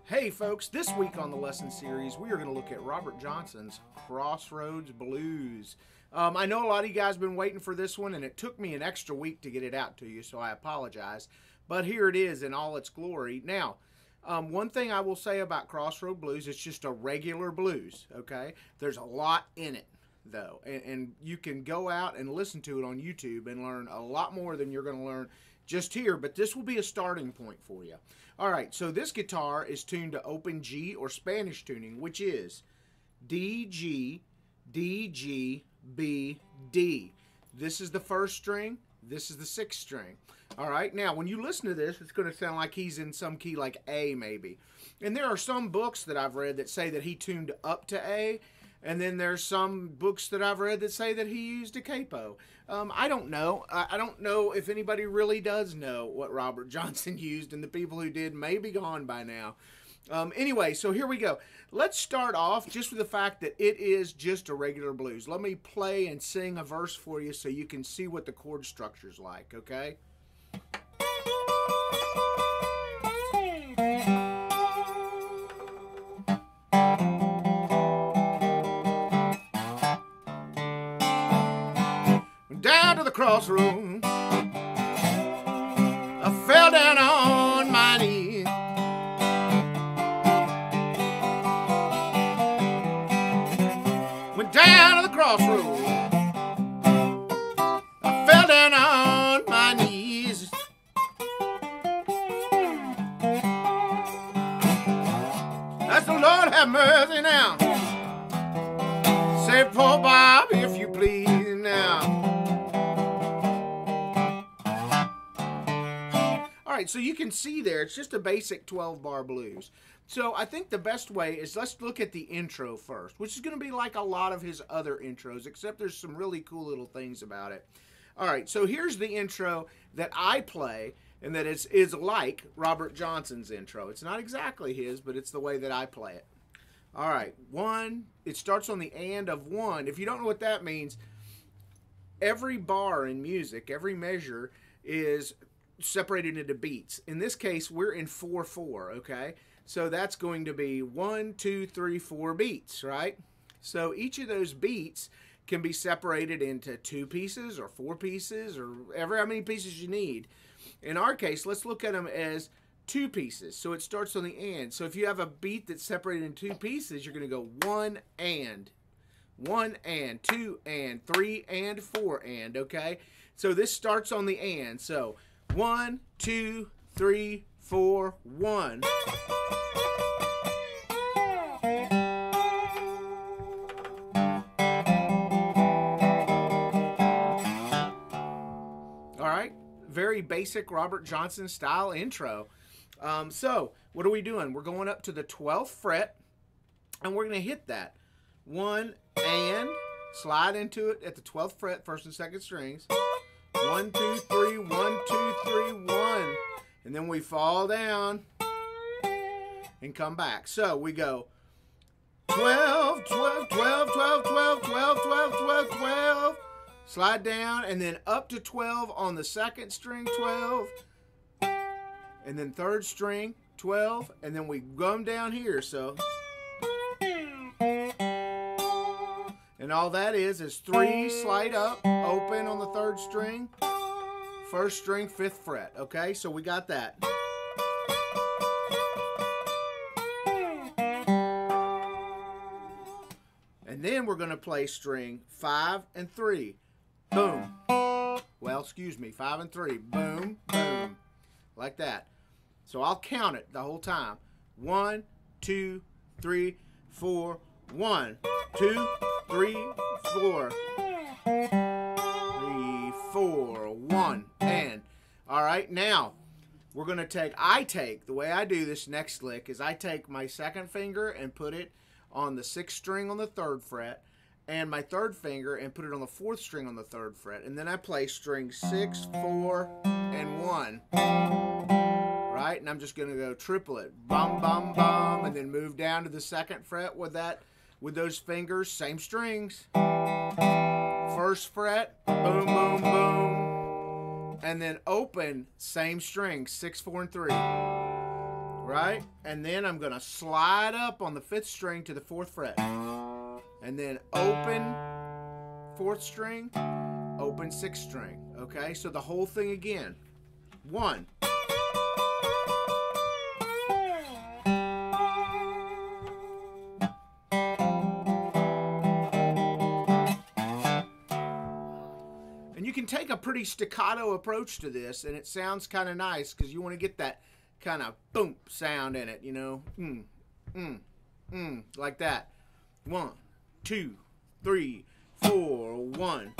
Hey folks, this week on the lesson series, we are going to look at Robert Johnson's Crossroads Blues. I know a lot of you guys have been waiting for this one, and it took me an extra week to get it out to you, so I apologize. But here it is in all its glory. Now, one thing I will say about Crossroads Blues, it's just a regular blues, okay? There's a lot in it, though, and you can go out and listen to it on YouTube and learn a lot more than you're going to learn just here, but this will be a starting point for you. All right, so this guitar is tuned to open G or Spanish tuning, which is D, G, D, G, B, D. This is the first string. This is the sixth string. All right, now when you listen to this, it's going to sound like he's in some key like A maybe. And there are some books that I've read that say that he tuned up to A, and then there's some books that I've read that say that he used a capo. I don't know. I don't know if anybody really does know what Robert Johnson used, and the people who did may be gone by now. Anyway, so here we go. Let's start off just with the fact that it is just a regular blues. Let me play and sing a verse for you so you can see what the chord structure's like, okay? Down to the crossroads, I fell down on my knees. Went down to the crossroads, I fell down on my knees. That's the Lord have mercy now. Say, poor Bob, if you please now. Alright, so you can see there, it's just a basic 12-bar blues. So I think the best way is let's look at the intro first, which is going to be like a lot of his other intros, except there's some really cool little things about it. Alright, so here's the intro that I play, and that is like Robert Johnson's intro. It's not exactly his, but it's the way that I play it. Alright, one, it starts on the and of one. If you don't know what that means, every bar in music, every measure is separated into beats. In this case, we're in 4/4, okay? So that's going to be 1, 2, 3, 4 beats, right? So each of those beats can be separated into 2 pieces or 4 pieces or ever how many pieces you need. In our case, let's look at them as 2 pieces. So it starts on the and. So if you have a beat that's separated in 2 pieces, you're going to go 1 and, 1 and, 2 and, 3 and, 4 and, okay? So this starts on the and. So 1, 2, 3, 4, 1. All right, very basic Robert Johnson style intro. So what are we doing? We're going up to the 12th fret, and we're going to hit that 1 and slide into it at the 12th fret, first and second strings. 1, 2, 3, 1, 2, 3, 1. And then we fall down and come back. So we go 12, 12, 12, 12, 12, 12, 12, 12, 12. Slide down and then up to 12 on the second string, 12. And then third string, 12. And then we come down here. So, and all that is 3, slide up, open on the third string, first string, 5th fret. Okay, so we got that. And then we're going to play string 5 and 3. Boom. Well, excuse me, 5 and 3. Boom, boom. Like that. So I'll count it the whole time. 1, 2, 3, 4, 1, 2, 3, 4. 3, 4, 1, and. All right, now we're going to the way I do this next lick is I take my second finger and put it on the 6th string on the 3rd fret, and my third finger and put it on the 4th string on the 3rd fret, and then I play string 6, 4, and 1. Right, and I'm just going to go triplet, bum, bum, bum, and then move down to the 2nd fret with those fingers, same strings. 1st fret, boom, boom, boom, and then open, same string, 6, 4, and 3. right? And then I'm going to slide up on the 5th string to the 4th fret. And then open 4th string, open 6th string, okay? So the whole thing again. 1. And you can take a pretty staccato approach to this, and it sounds kind of nice because you want to get that kind of boom sound in it, you know? Like that. 1, 2, 3, 4, 1.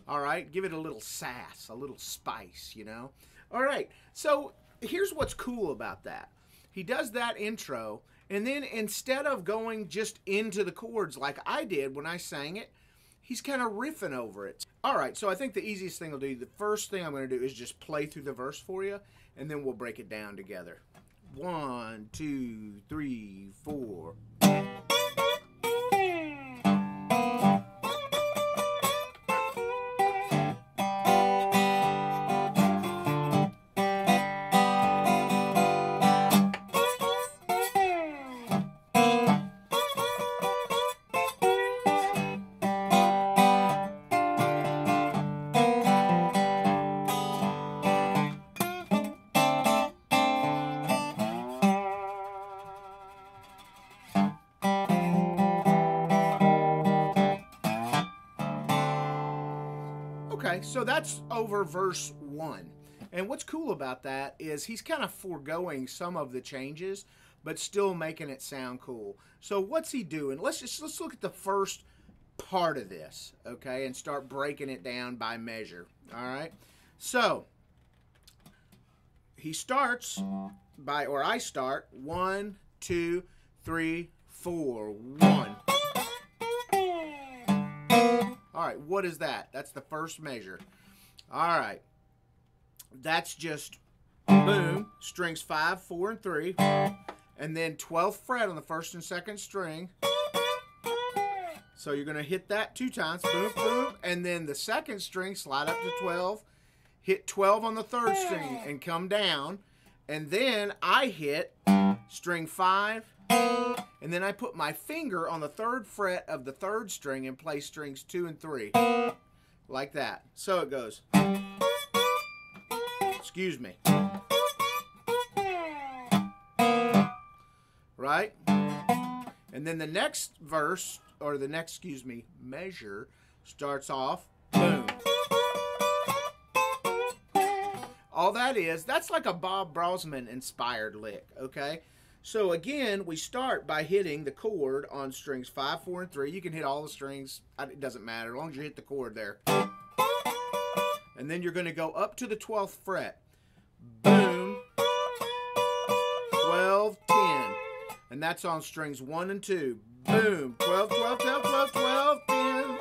All right, give it a little sass, a little spice, you know? All right, so here's what's cool about that. He does that intro, and then instead of going just into the chords like I did when I sang it, he's kind of riffing over it. All right, so I think the easiest thing I'll do, the first thing I'm going to do is just play through the verse for you, and then we'll break it down together. 1, 2, 3, 4. Okay, so that's over verse 1. And what's cool about that is he's kind of foregoing some of the changes, but still making it sound cool. So what's he doing? Let's look at the first part of this, okay, and start breaking it down by measure. All right. So he starts by, or I start 1, 2, 3, 4, 1. All right, what is that? That's the first measure. All right, that's just boom, strings 5, 4, and 3, and then 12th fret on the 1st and 2nd string. So you're going to hit that 2 times, boom, boom, and then the 2nd string, slide up to 12, hit 12 on the 3rd string and come down, and then I hit string 5, and then I put my finger on the 3rd fret of the 3rd string and play strings 2 and 3. Like that. So it goes. Excuse me. Right? And then the next verse, or the next, measure starts off, boom. All that is, that's like a Bob Brosman inspired lick, okay? So again, we start by hitting the chord on strings 5, 4, and 3. You can hit all the strings. It doesn't matter, as long as you hit the chord there. And then you're going to go up to the 12th fret. Boom. 12, 10. And that's on strings 1 and 2. Boom. 12, 12, 12, 12, 12, 10.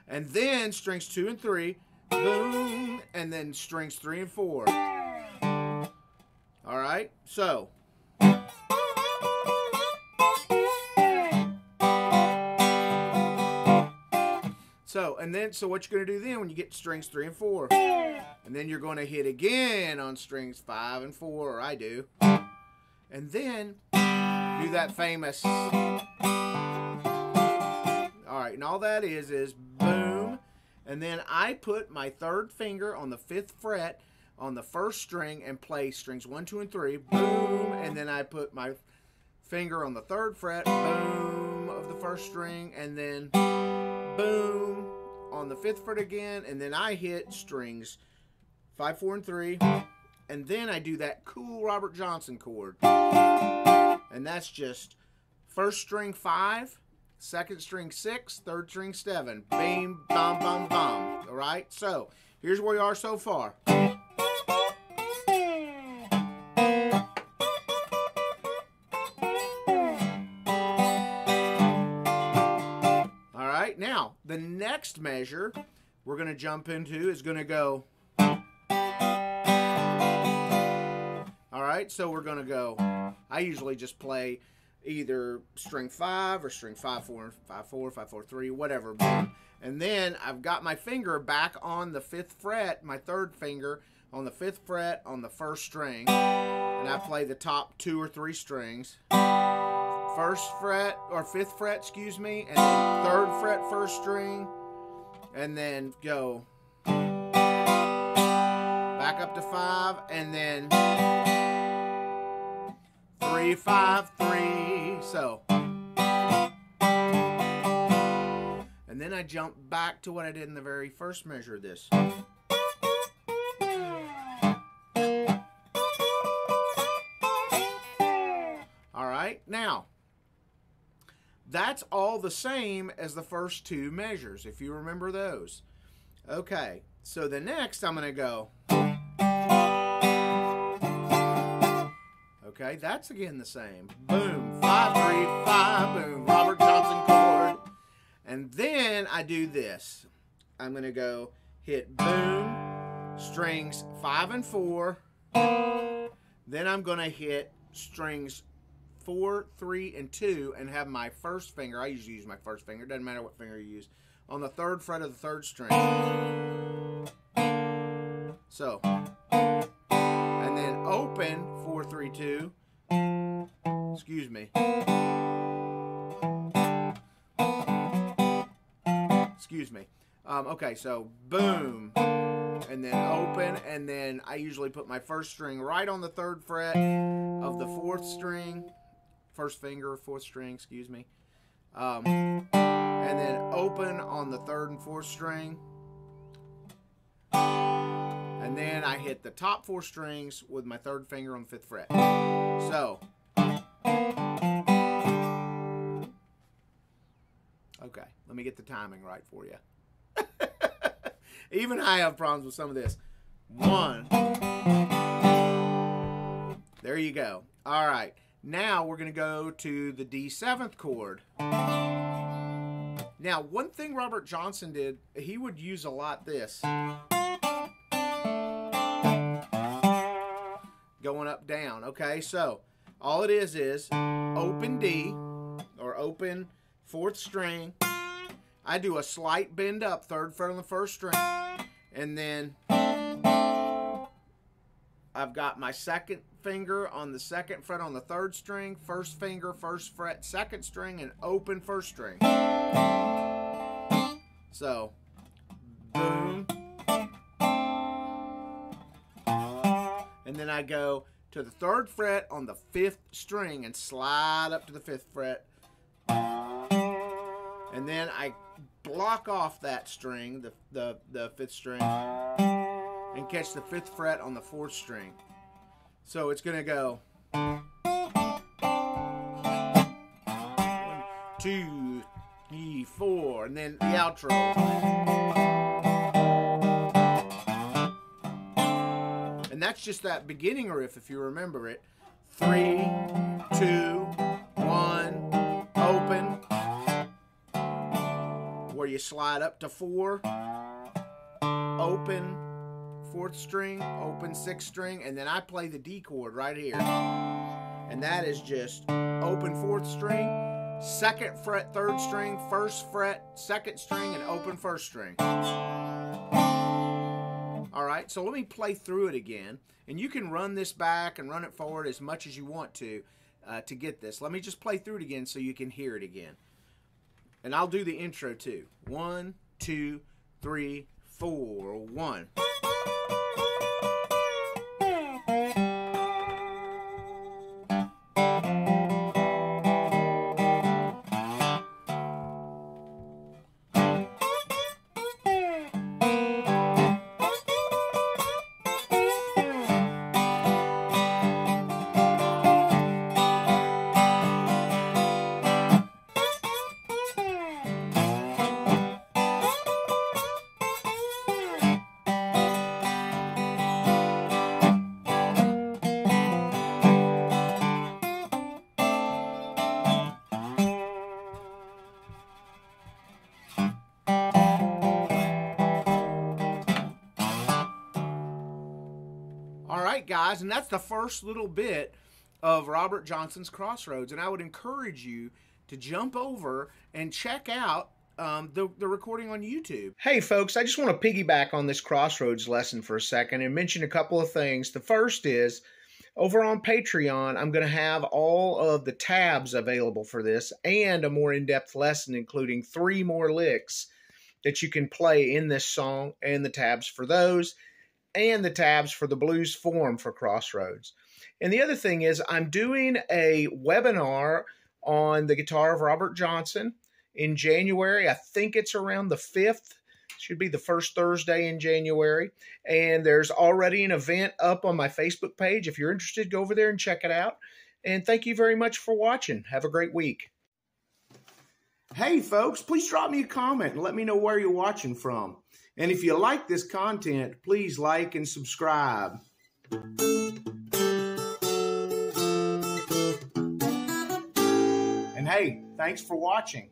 And then strings 2 and 3. Boom. And then strings 3 and 4. All right? So So what you're going to do then when you get to strings 3 and 4, and then you're going to hit again on strings 5 and 4, or I do, and then do that famous. All right, and all that is boom, and then I put my 3rd finger on the 5th fret on the 1st string and play strings 1, 2, and 3, boom, and then I put my finger on the 3rd fret, boom, of the 1st string, and then boom on the 5th fret again, and then I hit strings 5, 4, and 3, and then I do that cool Robert Johnson chord, and that's just 1st string 5, 2nd string 6, 3rd string 7, bam, bum, bum, bum. All right, so here's where we are so far. Now, the next measure we're going to jump into is going to go. All right, so we're going to go. I usually just play either string 5 or string 5-4, 5-4, 5-4-3, whatever. And then I've got my finger back on the 5th fret, my 3rd finger on the 5th fret on the 1st string, and I play the top 2 or 3 strings. 1st fret, or 5th fret, excuse me, and then 3rd fret 1st string, and then go back up to 5, and then 3, 5, 3, so. And then I jump back to what I did in the very first measure of this. All right, now, that's all the same as the first 2 measures, if you remember those. Okay, so the next I'm going to go. Okay, that's again the same. Boom, 5, 3, 5, boom, Robert Johnson chord. And then I do this. I'm going to go hit boom, strings 5 and 4. Then I'm going to hit strings 4, 3, and 2 and have my 1st finger, I usually use my 1st finger, doesn't matter what finger you use, on the 3rd fret of the 3rd string. So, and then open 4, 3, 2. Excuse me. Excuse me. Okay, so boom, and then open, and then I usually put my 1st string right on the 3rd fret of the 4th string, 1st finger, 4th string, excuse me, and then open on the 3rd and 4th string, and then I hit the top 4 strings with my 3rd finger on the 5th fret. So, okay, let me get the timing right for you. Even I have problems with some of this. 1. There you go. All right. Now we're going to go to the D7th chord. Now, one thing Robert Johnson did, he would use a lot this. Going up, down. Okay, so all it is open D, or open 4th string. I do a slight bend up, 3rd fret on the 1st string, and then I've got my 2nd finger on the 2nd fret on the 3rd string, 1st finger, 1st fret, 2nd string, and open 1st string. So, boom. And then I go to the 3rd fret on the 5th string and slide up to the 5th fret. And then I block off that string, the 5th string, and catch the 5th fret on the 4th string. So it's going to go 1, 2, 3, 4, and then the outro. And that's just that beginning riff, if you remember it. 3, 2, 1, open. Where you slide up to 4, open 4th string, open 6th string, and then I play the D chord right here. And that is just open 4th string, 2nd fret 3rd string, 1st fret 2nd string, and open 1st string. All right, so let me play through it again. And you can run this back and run it forward as much as you want to get this. Let me just play through it again so you can hear it again. And I'll do the intro too. 1, 2, 3, 4, 1. Guys, and that's the first little bit of Robert Johnson's Crossroads, and I would encourage you to jump over and check out the recording on YouTube. Hey folks, I just want to piggyback on this Crossroads lesson for a second and mention a couple of things. The first is, over on Patreon, I'm going to have all of the tabs available for this and a more in-depth lesson, including 3 more licks that you can play in this song, and the tabs for those, and the tabs for the blues form for Crossroads. And the other thing is, I'm doing a webinar on the guitar of Robert Johnson in January. I think it's around the 5th. Should be the first Thursday in January. And there's already an event up on my Facebook page. If you're interested, go over there and check it out. And thank you very much for watching. Have a great week. Hey folks, please drop me a comment and let me know where you're watching from. And if you like this content, please like and subscribe. And hey, thanks for watching.